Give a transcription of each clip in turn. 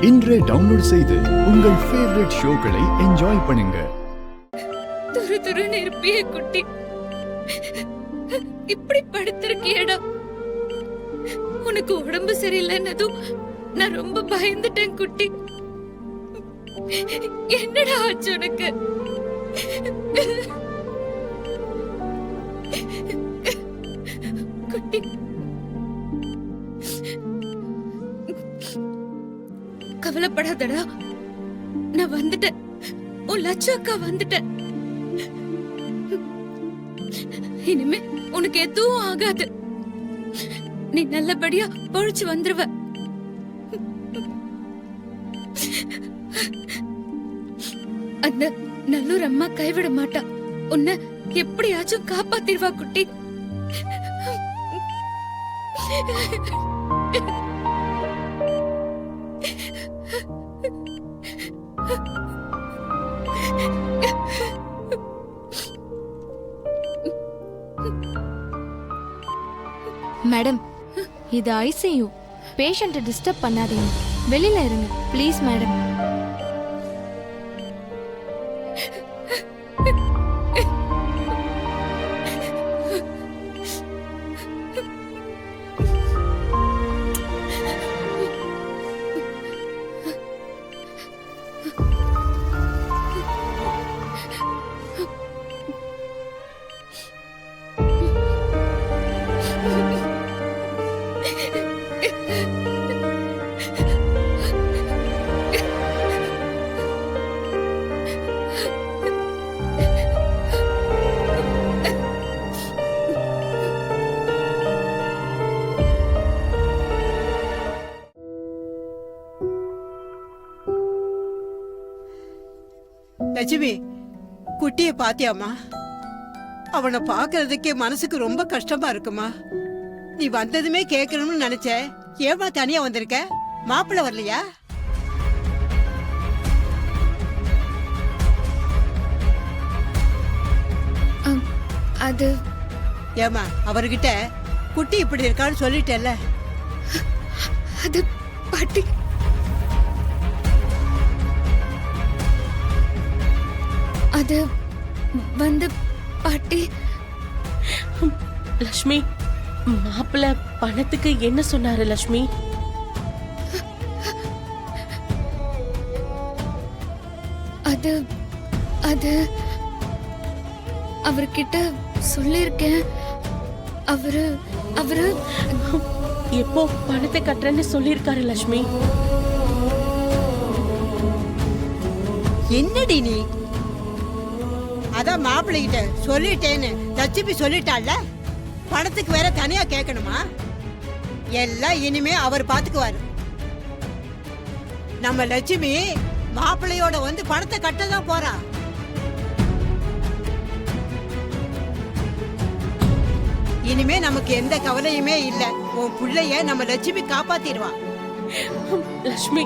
இன்றே டவுன்லோட் செய்து உங்கள் ஃபேவரட் ஷோக்களை என்ஜாய் பண்ணுங்க. துரு துருன்னு இருப்பியே குட்டி, இப்படி படுத்திருக்கியடா. உனக்கு உடம்பு சரியில்லைன்னதும் நான் ரொம்ப பயந்துட்டேன் குட்டி. என்னடா ஆச்சு உனக்கு? குட்டி, கவலைப்படாதடா, நான் வந்துட்டேன். உன் லட்சு அக்கா வந்துட்டேன். இனிமே உனக்கு எதுவும் ஆகாது. நீ நல்லபடியா பொழிச்சு வந்துருவ. அந்த நல்லூர் அம்மா கைவிட மாட்டா. உன்னை எப்படியாச்சும் காப்பாத்திருவா குட்டி. மேடம், இது ஐசியூ. பேஷண்ட்டை டிஸ்டர்ப் பண்ணாதீங்க, வெளியில இருங்க ப்ளீஸ் மேடம். லட்சுமி, குட்டிய பாத்தியாமா? அவனை பாக்குறதுக்கே மனசுக்கு ரொம்ப கஷ்டமா இருக்குமா. நீ வந்ததுமே கேட்கணும்னு நினைச்ச. ஏமா தனியா வந்திருக்க? மாப்பிள்ள வரலையா? அது ஏமா, அவர்கிட்ட குட்டி இப்படி இருக்கான்னு சொல்லிட்டேல்ல. அது பாட்டி, அது வந்து பாட்டி. லட்சுமி, மாப்பிள்ள பணத்துக்கு என்ன சொன்னாரு லட்சுமி? அது அது அவர்கிட்ட சொல்லிருக்கேன். அவரு அவரு எப்போ பணத்தை கட்டுறேன்னு சொல்லிருக்காரு லட்சுமி? என்னடி நீ? அதான் மாப்பிள்ளைகிட்ட சொல்லிட்டேன்னு லட்சுமி சொல்லிட்டாள்ல. பணத்துக்கு வேற தனியா கேட்கணுமா? எல்லாம் இனிமே அவர் பாத்துக்குவாரு. நம்ம லட்சுமி மாப்பிள்ளையோட வந்து பணத்தை கட்டதான் போறா. இனிமே நமக்கு எந்த கவலையுமே இல்ல. உன் பிள்ளைய நம்ம லட்சுமி காப்பாத்திடுவா. லட்சுமி,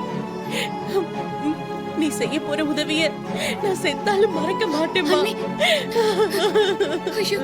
நீ செய்ய போற உதவிய நான் செத்தாலும் மறக்க மாட்டேன். ஐயோ,